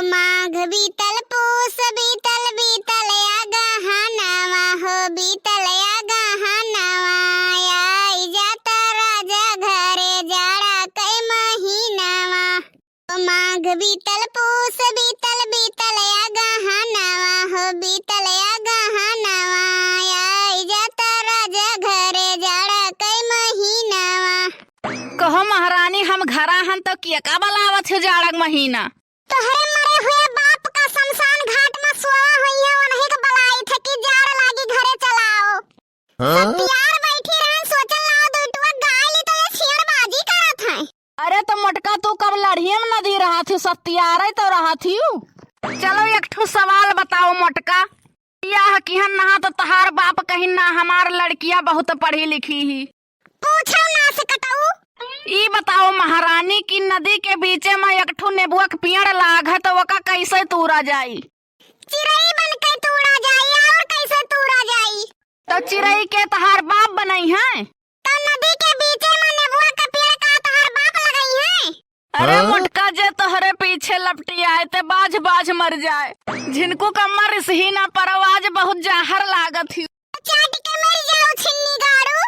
माघ बीतल पूस बीतल बीतल गहनवा हो बीतल गहनवा आई जाता राजा घरे जाड़ा कई महीनावा। माघ बीतल पूस बीतल बीतल गहनवा हो बीतल गहनवा आई जाता राजा घरे जाड़ा कई महीनावा। कहो महारानी हम घरा हन तो किया का बलावत हो जाड़क महीना। तोहरे मरे हुए बाप का शमशान घाट में सोवा हुई है उन्हीं के बलाई थे कि जाड़ लागी घरे चलाओ। सब यार बैठी रहन सोचल लाओ दुटवा गाय ली तो ये शेरबाजी करत है। अरे तो मोटका तू कब लड़िए में नदी रहा थी सत्यारे तो रहा थी। चलो एक ठो सवाल बताओ मोटका, यह किहन नहा तो तहार बाप कहीं ना हमार लड़कियां बहुत पढ़ी लिखी ही। पूछो ना से कटाऊ। ई बताओ महारानी की नदी के बीच में एक ठो नेबुआ के पेड़ लाग है तो वका कैसे तूरा जाई। चिड़ई बन के तूड़ा जाई और कैसे तूड़ा जाई। तो चिड़ई के तहार बाप बनई है। तो नदी के बीच में नेबुआ का पेड़ का तहार बाप लगाई है। अरे मोटका जे तोहरे पीछे लपटी आए ते बाज बाज मर जाए। झिनको कमर ही ना परवाज बहुत जाहर लागत ही। चाट के मर जाओ छिन्नी गाड़ू।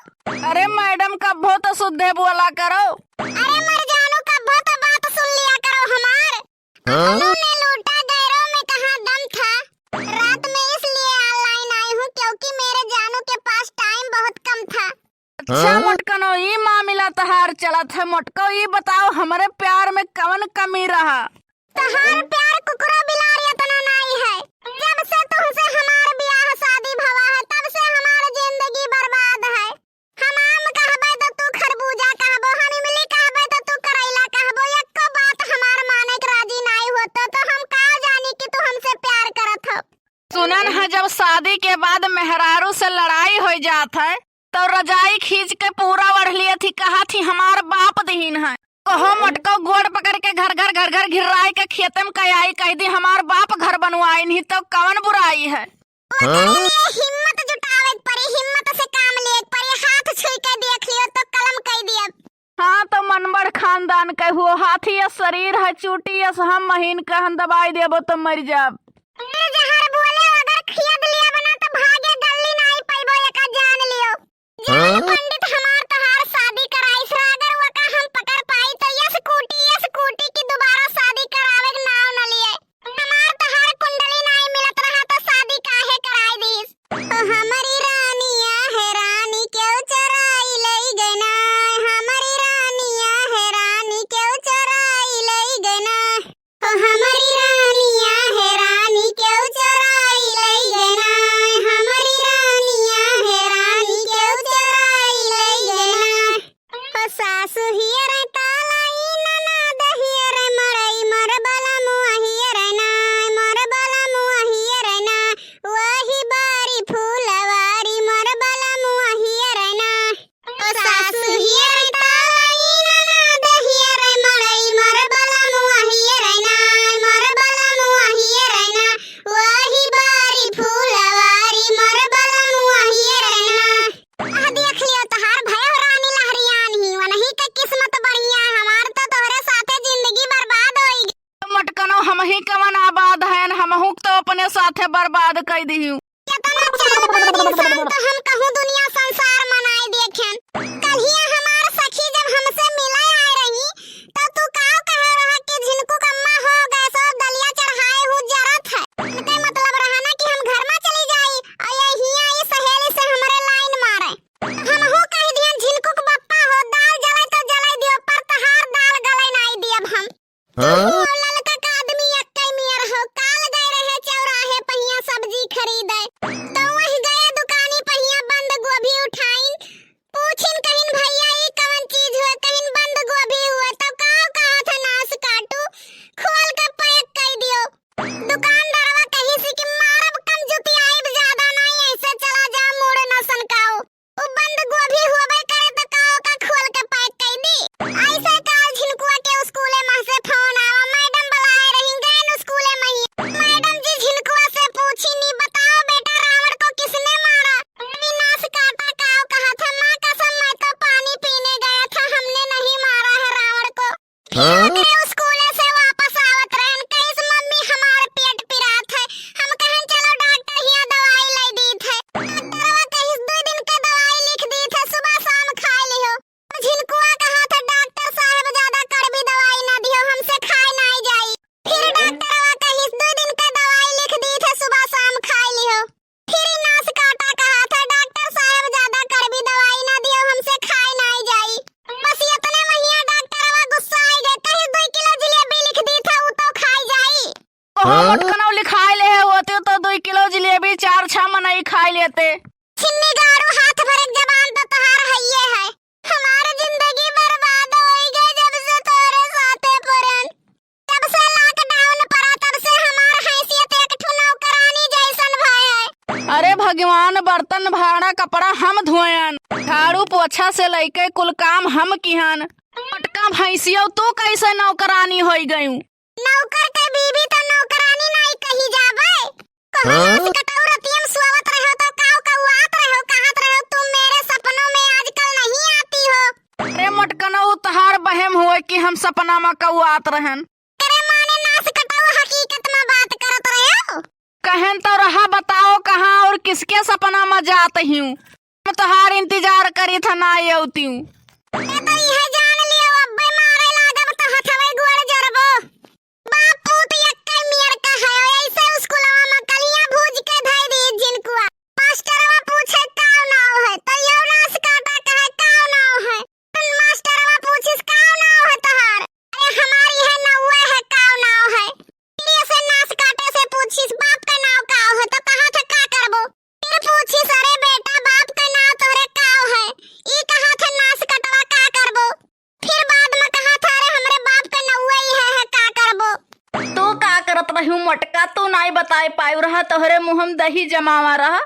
अरे मैडम कब्बो तो शुद्धे बोला करो। अरे मर जानू कब्बो तो बात सुन लिया करो हमार। अपनों ने लूटा गैरों में कहाँ दम था। रात में इसलिए ऑनलाइन आई हूँ क्योंकि मेरे जानू के पास टाइम बहुत कम था। अच्छा मोटकनो ये मामला तहार चलत है। मोटको ये बताओ हमारे प्यार में कवन कमी रहा। तहार प्यार कुकुरा बिलार इतना नहीं है। जब से तुमसे हमार ब्याह शादी भवा है तब से हमार जिंदगी बर्बाद है। हम आम कहबे तो तू खरबूजा कहबो, हम इमली कहबे तो तू करैला कहबो। एको बात हमार माने के राजी नहीं होतो तो हम का जानी कि तू हमसे प्यार करत हो। सुनन है जब शादी के बाद मेहरारू से लड़ाई हो जात है तो रजाई खींच के पूरा ओढ़ लिए थी, कहा थी हमार बाप दहीन है। कहो मोटको गोड़ पकड़ के घर घर घिराई के खेत में कयाई कह दी हमार बाप घर बनवाई नहीं तो कवन बुराई है। हिम्मत जुटावे परी, हिम्मत से काम ले परी। हाथ छुई के देख लियो तो कलम कह दिया। हाँ तो मनबड़ खानदान के हुआ हाथी या शरीर है चूटी या हम महीन कहन दबाई देबो तो मर जाब। जहर बोले अगर खेद लिया बना तो भागे गल्ली नहीं पाइबो एका जान लियो। जान पंडित हमार तहार शादी कराई से अगर वका हम पकड़ पाई तो ये स्कूटी की दोबारा शादी करावे के नाव न लिए। हमार तहार कुंडली नहीं मिलत रहा तो शादी काहे कराई दीस। ओ हमारी रानिया है रानी क्यों चुराई लई गई ना। हमारी रानिया है रानी क्यों चुराई लई गई ना। ओ हमारी रानिया है रानी क्यों चुराई लई गई ना। हमारी रानिया है रानी क्यों चुराई लई गई ना। ओ सासु हियर तालाई ननद हियर मरई मर बला मुआ हियर ना। मर बला मुआ हियर ना। वही बारी फूलवारी मर बला मुआ हियर ना। ओ सासु हियर तालाई ननद हियर मरई मर बला मुआ हियर ना। मर बला मुआ हियर ना। वही बारी फूलवारी मर बला मुआ हियर ना। आ देख लियो तहार भयो रानी लहरियान ही वनही के किस्मत बढ़िया। हमार तो तोहरे साथे जिंदगी बर्बाद होई। मटकनो हम ही कवन आबाद है हमहू तो अपने साथे बर्बाद कर दी। कितना चाल बाद इंसान तो हम कहूँ दुनिया संसार मनाई देखें। कलिया हमार सखी जब हमसे मिले आए रही तो तू का कह रहा कि झिनको कम्मा हो गए सो दलिया चढ़ाए हूँ जरत है। इनके मतलब रहा ना कि हम घर में चली जाई और यही आई सहेली से हमारे लाइन मारे। हम हो कह दिया झिनको के बप्पा हो दाल जले तो जले दियो पर तहार दाल गले नहीं दियब हम। ललका का आदमी अक्के मियर हो काल गए रहे चौराहे पहिया सब्जी खरीदे तो वही गए दुकानी पहिया बंद गोभी कहो मोटकनौ लिखाई ले होते तो 2 किलो जलेबी 4-6 मनई खाई लेते। छिन्नी गाड़ू हाथ भर एक जबान तो तहार हइये है। हमार जिंदगी बर्बाद होई गई जब से तोरे साथे परन। जब से लॉकडाउन पड़ा तब से हमार हैसियत एक ठो नौकरानी जैसन भय है। अरे भगवान, बर्तन भाड़ा कपड़ा हम धोयन, झाड़ू पोछा से लेके कुल काम हम किहन। मोटका भैंसियो तू कैसे नौकरानी होई गयू? नौकर के बीबी तो नौकरानी नहीं कही जाबे। कहला कटौरतियम सुवत रहो तो काऊ कौआत रहो कहत रहो तुम मेरे सपनों में आजकल नहीं आती हो। अरे मोटकनौ तहार बहम हुए कि हम सपना में कौआत रहन। तेरे माने नास कटौ हकीकत में बात करत रहो। कहन तो रहा बताओ कहाँ और किसके सपना में जात हूँ? मैं तहार इंतजार करी था ना आती हूँ। ते तो यह जान लियो अब्बे मारे लागब तो हथवे गोड़ जरबो। बाप पूत यक्के मियर का है ऐसे स्कूलवा में कलियां भूज के धई दी जिनकुआ। मास्टरवा पूछे काव नाव है तो यो नास काटा कहे काव नाव है। मास्टरवा पूछिस काव नाव है तहार। अरे हमारी है नौवे है काव नाव है। फिर से नास काटे से पूछिस बाप का नाव काव है तो कहा था का करबो। फिर पूछिस अरे बेटा बाप का नाव तोरे काव है ई कहा था नास कटवा का करबो। फिर बाद में कहा था अरे हमरे बाप का नौवे ही है का करबो। तू का करत रहू मोटका? तू नहीं बताए पायु रहा तोहरे मुँह में दही जमावा रहा।